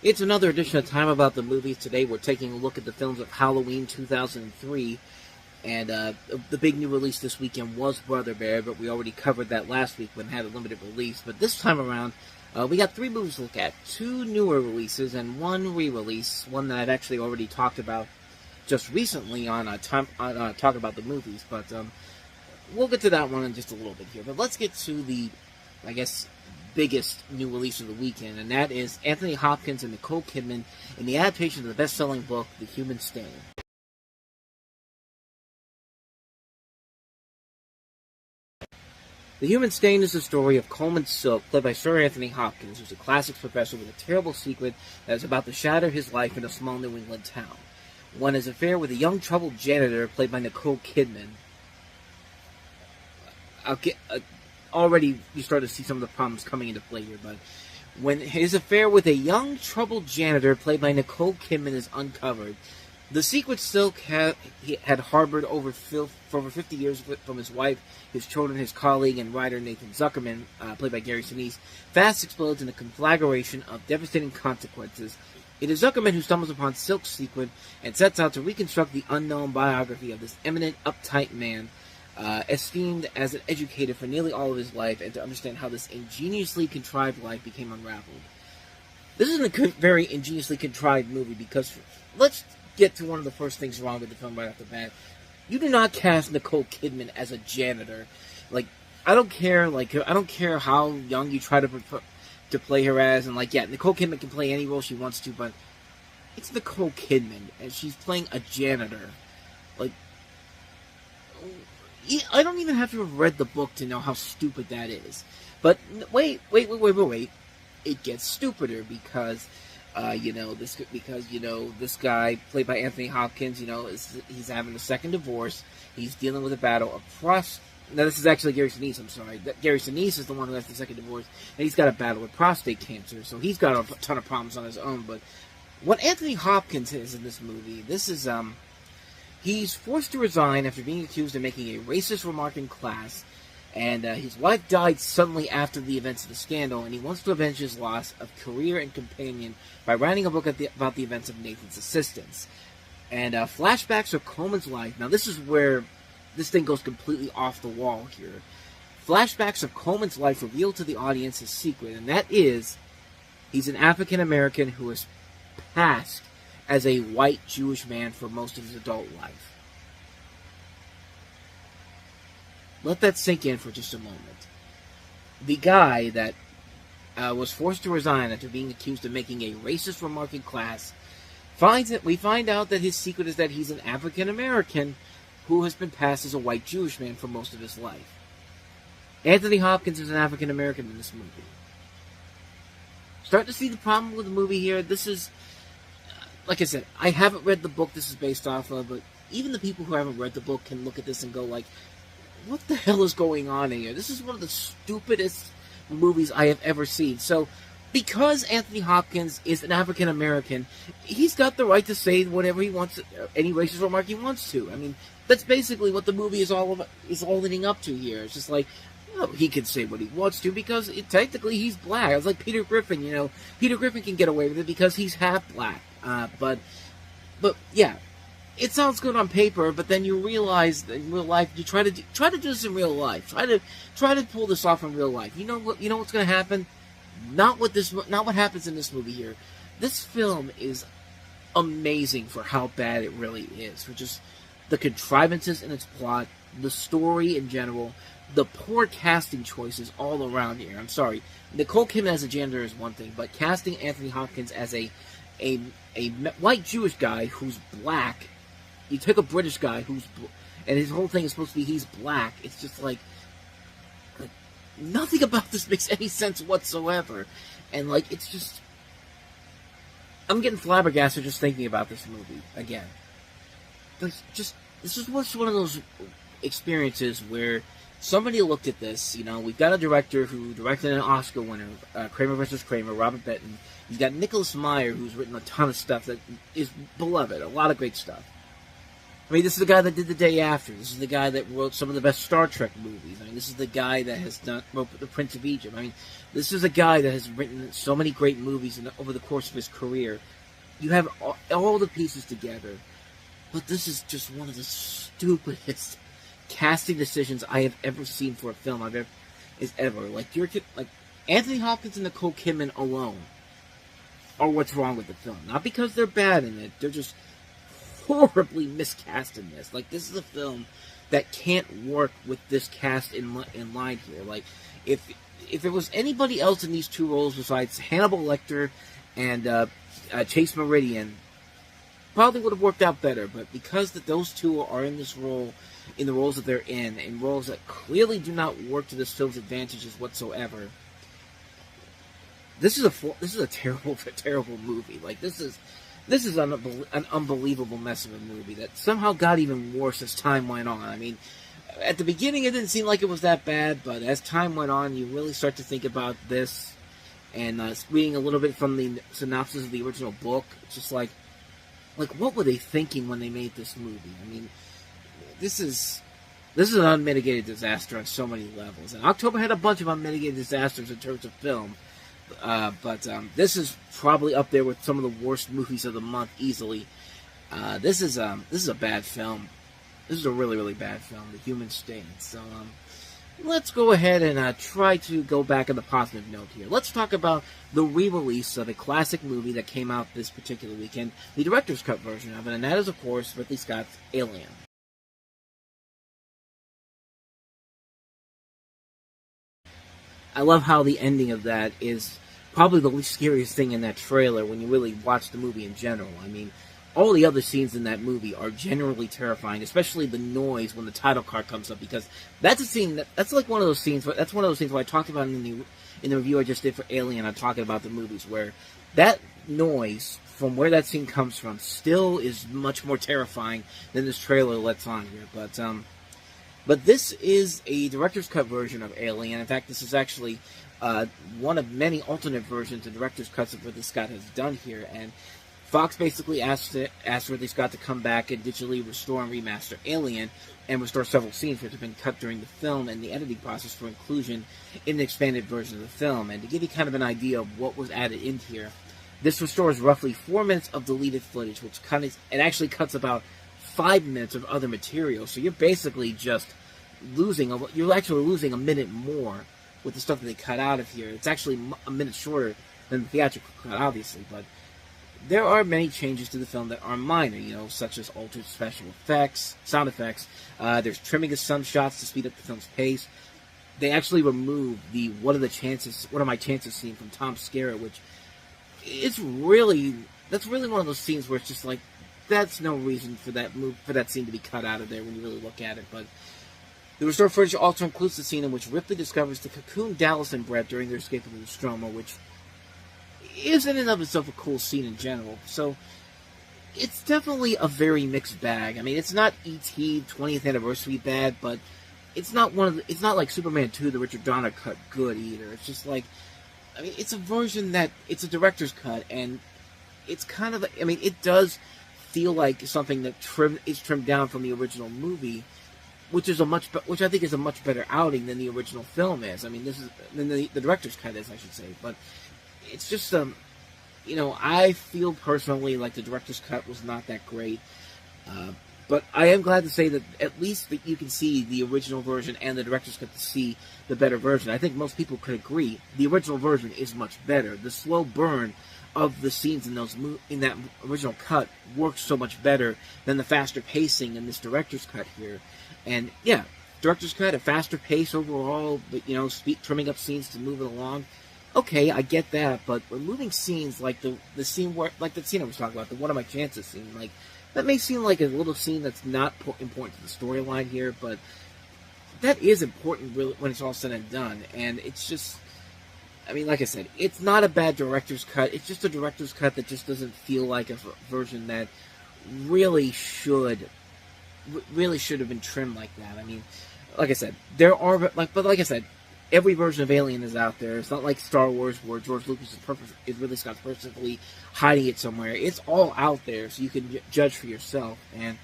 It's another edition of Time About the Movies. Today we're taking a look at the films of Halloween 2003. And the big new release this weekend was Brother Bear, but we already covered that last week when it had a limited release. But this time around, we got 3 movies to look at. 2 newer releases and 1 re-release. One that I've actually already talked about just recently on Talk About the Movies. But we'll get to that one in just a little bit here. But let's get to the, I guess, biggest new release of the weekend, and that is Anthony Hopkins and Nicole Kidman in the adaptation of the best-selling book, The Human Stain. The Human Stain is the story of Coleman Silk, played by Sir Anthony Hopkins, who's a classics professor with a terrible secret that is about to shatter his life in a small New England town. One his affair with a young troubled janitor, played by Nicole Kidman. Already you start to see some of the problems coming into play here, but when his affair with a young troubled janitor, played by Nicole Kidman, is uncovered, the secret Silk had harbored for over 50 years from his wife, his children, his colleague, and writer Nathan Zuckerman, played by Gary Sinise, fast explodes in a conflagration of devastating consequences. It is Zuckerman who stumbles upon Silk's secret and sets out to reconstruct the unknown biography of this eminent, uptight man, esteemed as an educator for nearly all of his life, and to understand how this ingeniously contrived life became unraveled. This is a very ingeniously contrived movie because, let's get to one of the first things wrong with the film right off the bat. You do not cast Nicole Kidman as a janitor. I don't care how young you try to play her as, and Nicole Kidman can play any role she wants to, but it's Nicole Kidman, and she's playing a janitor. I don't even have to have read the book to know how stupid that is. But wait. It gets stupider because, this guy played by Anthony Hopkins, he's having a second divorce. He's dealing with a battle of Now, this is actually Gary Sinise, I'm sorry. Gary Sinise is the one who has the second divorce, and he's got a battle with prostate cancer, so he's got a ton of problems on his own. But what Anthony Hopkins is in this movie, this is, he's forced to resign after being accused of making a racist remark in class, and his wife died suddenly after the events of the scandal, and he wants to avenge his loss of career and companion by writing a book about the events of Nathan's assistants. And flashbacks of Coleman's life. Now, this is where this thing goes completely off the wall here. Flashbacks of Coleman's life reveal to the audience his secret, and that is, he's an African-American who has passed as a white Jewish man for most of his adult life. Let that sink in for just a moment. The guy that was forced to resign after being accused of making a racist remark in class we find out that his secret is that he's an African American who has been passed as a white Jewish man for most of his life. Anthony Hopkins is an African American in this movie. Start to see the problem with the movie here. This is, like I said, I haven't read the book this is based off of, but even the people who haven't read the book can look at this and go what the hell is going on here? This is one of the stupidest movies I have ever seen. So, because Anthony Hopkins is an African American, he's got the right to say whatever he wants, any racist remark he wants to. I mean, that's basically what the movie is all leading up to here. It's just he can say what he wants to because technically he's black. It's like Peter Griffin, Peter Griffin can get away with it because he's half black. But yeah, it sounds good on paper, but then you realize that in real life, you try to do this in real life. Try to pull this off in real life. You know what's going to happen? Not what happens in this movie here. This film is amazing for how bad it really is. For just the contrivances in its plot, the story in general, the poor casting choices all around here. I'm sorry, Nicole Kidman as a janitor is one thing, but casting Anthony Hopkins as a white Jewish guy who's black, you take a British guy and his whole thing is supposed to be he's black. It's just nothing about this makes any sense whatsoever, and it's just, I'm getting flabbergasted just thinking about this movie again. This is one of those experiences where somebody looked at this. We've got a director who directed an Oscar winner, Kramer vs. Kramer, Robert Benton. You've got Nicholas Meyer, who's written a ton of stuff that is beloved, a lot of great stuff. I mean, this is the guy that did The Day After. This is the guy that wrote some of the best Star Trek movies. I mean, this is the guy that has wrote The Prince of Egypt. I mean, this is a guy that has written so many great movies over the course of his career. You have all the pieces together, but this is just one of the stupidest casting decisions I have ever seen for a film. Like Anthony Hopkins and Nicole Kidman alone are what's wrong with the film. Not because they're bad in it; they're just horribly miscast in this. Like, this is a film that can't work with this cast in line here. Like, if it was anybody else in these two roles besides Hannibal Lecter and Chase Meridian, probably would have worked out better. But because those two are in this role, in the roles that they're in roles that clearly do not work to this film's advantages whatsoever, this is a terrible movie. Like, this is an unbelievable mess of a movie that somehow got even worse as time went on. I mean, at the beginning it didn't seem like it was that bad, but as time went on, you really start to think about this, and reading a little bit from the synopsis of the original book, it's just like what were they thinking when they made this movie? I mean, this is an unmitigated disaster on so many levels. And October had a bunch of unmitigated disasters in terms of film. But this is probably up there with some of the worst movies of the month easily. This is a bad film. This is a really, really bad film, The Human Stain. So let's go ahead and try to go back on the positive note here. Let's talk about the re-release of a classic movie that came out this particular weekend, the director's cut version of it, and that is, of course, Ridley Scott's Alien. I love how the ending of that is probably the least scariest thing in that trailer when you really watch the movie in general. I mean, all the other scenes in that movie are generally terrifying, especially the noise when the title card comes up, because that's a scene that's like one of those scenes. That's one of those things where I talked about in the review I just did for Alien. I'm talking about the movies where that noise from where that scene comes from still is much more terrifying than this trailer lets on here. But this is a director's cut version of Alien. In fact, this is actually one of many alternate versions of director's cuts that Ridley Scott has done here. And Fox basically asked Ridley Scott to come back and digitally restore and remaster Alien and restore several scenes which have been cut during the film and the editing process for inclusion in the expanded version of the film. And to give you kind of an idea of what was added in here, this restores roughly 4 minutes of deleted footage, which it actually cuts about 5 minutes of other material. So you're basically just losing a minute more with the stuff that they cut out of here. It's actually a minute shorter than the theatrical cut, obviously, but there are many changes to the film that are minor, such as altered special effects, sound effects. There's trimming of some shots to speed up the film's pace. They actually removed the "What are my chances" scene from Tom Skerritt, which that's really one of those scenes where it's just like, that's no reason for that scene to be cut out of there when you really look at it. But the restored footage also includes the scene in which Ripley discovers the cocoon Dallas and Brett during their escape from the Nostromo, which is in and of itself a cool scene in general. So it's definitely a very mixed bag. I mean, it's not E.T. 20th anniversary bad, but it's not like Superman 2, the Richard Donner cut, good either. It's just like, I mean, it's a version it's a director's cut, and it's kind of, I mean, it does feel like something that is trimmed down from the original movie, which I think is a much better outing than the original film is. I mean, than the director's cut is, I should say. But it's just, I feel personally like the director's cut was not that great. But I am glad to say that at least that you can see the original version and the director's cut to see the better version. I think most people could agree the original version is much better. The slow burn of the scenes in that original cut works so much better than the faster pacing in this director's cut here. And yeah, director's cut, a faster pace overall, but trimming up scenes to move it along. Okay, I get that, but removing scenes like the scene I was talking about, the "What Are My Chances" scene, like that may seem like a little scene that's not important to the storyline here, but that is important really when it's all said and done. And it's just, I mean, like I said, it's not a bad director's cut. It's just a director's cut that just doesn't feel like a version that really should have been trimmed like that. I mean, like I said, every version of Alien is out there. It's not like Star Wars where George Lucas is Ridley Scott's purposefully hiding it somewhere. It's all out there, so you can judge for yourself. And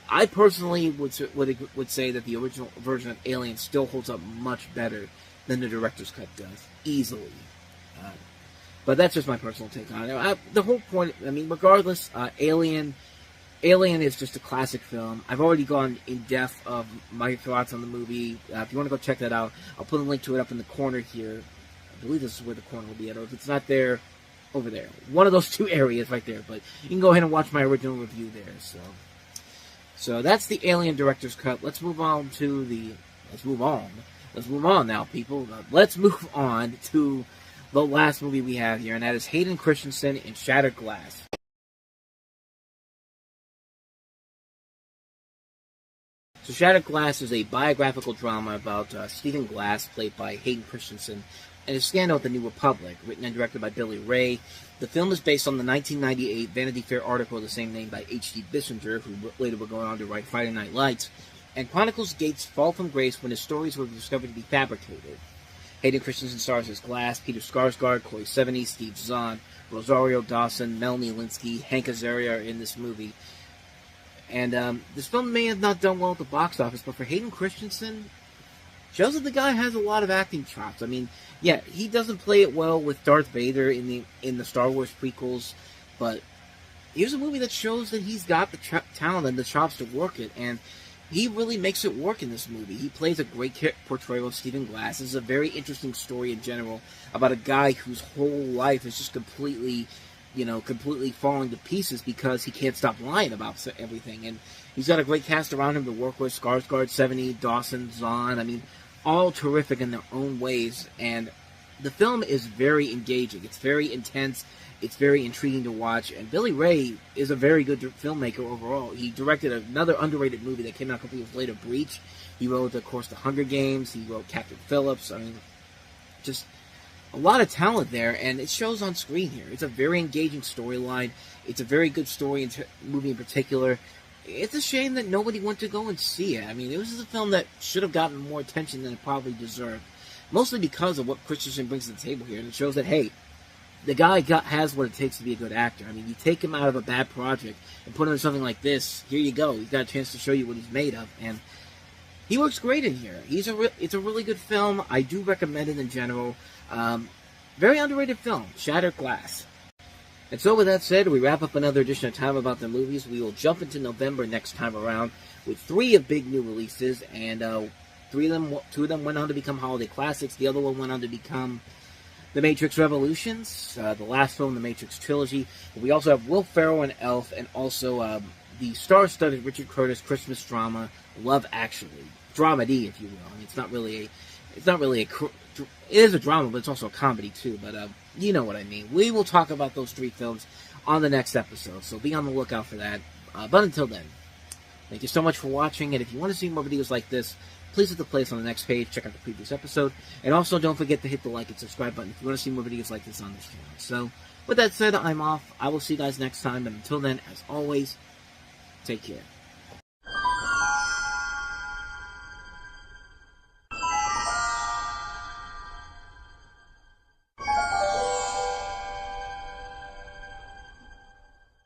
I personally would say that the original version of Alien still holds up much better than the director's cut does, easily. But that's just my personal take on it. The whole point, I mean, regardless, Alien is just a classic film. I've already gone in depth of my thoughts on the movie. If you want to go check that out, I'll put a link to it up in the corner here. I believe this is where the corner will be at, or if it's not there, over there. One of those two areas right there. But you can go ahead and watch my original review there. So that's the Alien director's cut. Let's move on now, people. Let's move on to the last movie we have here, and that is Hayden Christensen in Shattered Glass. So Shattered Glass is a biographical drama about Stephen Glass, played by Hayden Christensen, and his stand-out The New Republic, written and directed by Billy Ray. The film is based on the 1998 Vanity Fair article of the same name by H.D. Bissinger, who later would go on to write Friday Night Lights, and chronicles Gates' fall from grace when his stories were discovered to be fabricated. Hayden Christensen stars as Glass, Peter Skarsgård, Corey Seveny, Steve Zahn, Rosario Dawson, Melanie Linsky, Hank Azaria are in this movie. And this film may have not done well at the box office, but for Hayden Christensen, shows that the guy has a lot of acting chops. I mean, yeah, he doesn't play it well with Darth Vader in the Star Wars prequels, but here's a movie that shows that he's got the talent and the chops to work it, and he really makes it work in this movie. He plays a great portrayal of Stephen Glass. This is a very interesting story in general about a guy whose whole life is just completely falling to pieces because he can't stop lying about everything. And he's got a great cast around him to work with: Skarsgård, Seveny, Dawson, Zahn. I mean, all terrific in their own ways. And the film is very engaging. It's very intense. It's very intriguing to watch. And Billy Ray is a very good filmmaker overall. He directed another underrated movie that came out a couple years later, Breach. He wrote, of course, The Hunger Games. He wrote Captain Phillips. I mean, just a lot of talent there, and it shows on screen here. It's a very engaging storyline. It's a very good story, movie in particular. It's a shame that nobody went to go and see it. I mean, it was a film that should have gotten more attention than it probably deserved, mostly because of what Christensen brings to the table here. And it shows that, hey, the guy has what it takes to be a good actor. I mean, you take him out of a bad project and put him in something like this, here you go. He's got a chance to show you what he's made of, and he works great in here. It's a really good film. I do recommend it in general. Very underrated film, Shattered Glass. And so with that said, we wrap up another edition of Time About the Movies. We will jump into November next time around with 3 of big new releases, and 2 of them went on to become holiday classics. The other one went on to become The Matrix Revolutions, the last film in the Matrix trilogy. But we also have Will Ferrell and Elf, and also the star-studded Richard Curtis Christmas drama, Love Actually. Dramedy, if you will. I mean, it is a drama, but it's also a comedy too. But you know what I mean. We will talk about those 3 films on the next episode, so be on the lookout for that. But until then, thank you so much for watching, and if you want to see more videos like this, please hit the playlist on the next page, check out the previous episode, and also don't forget to hit the like and subscribe button if you want to see more videos like this on this channel. So, with that said, I'm off. I will see you guys next time, and until then, as always, take care.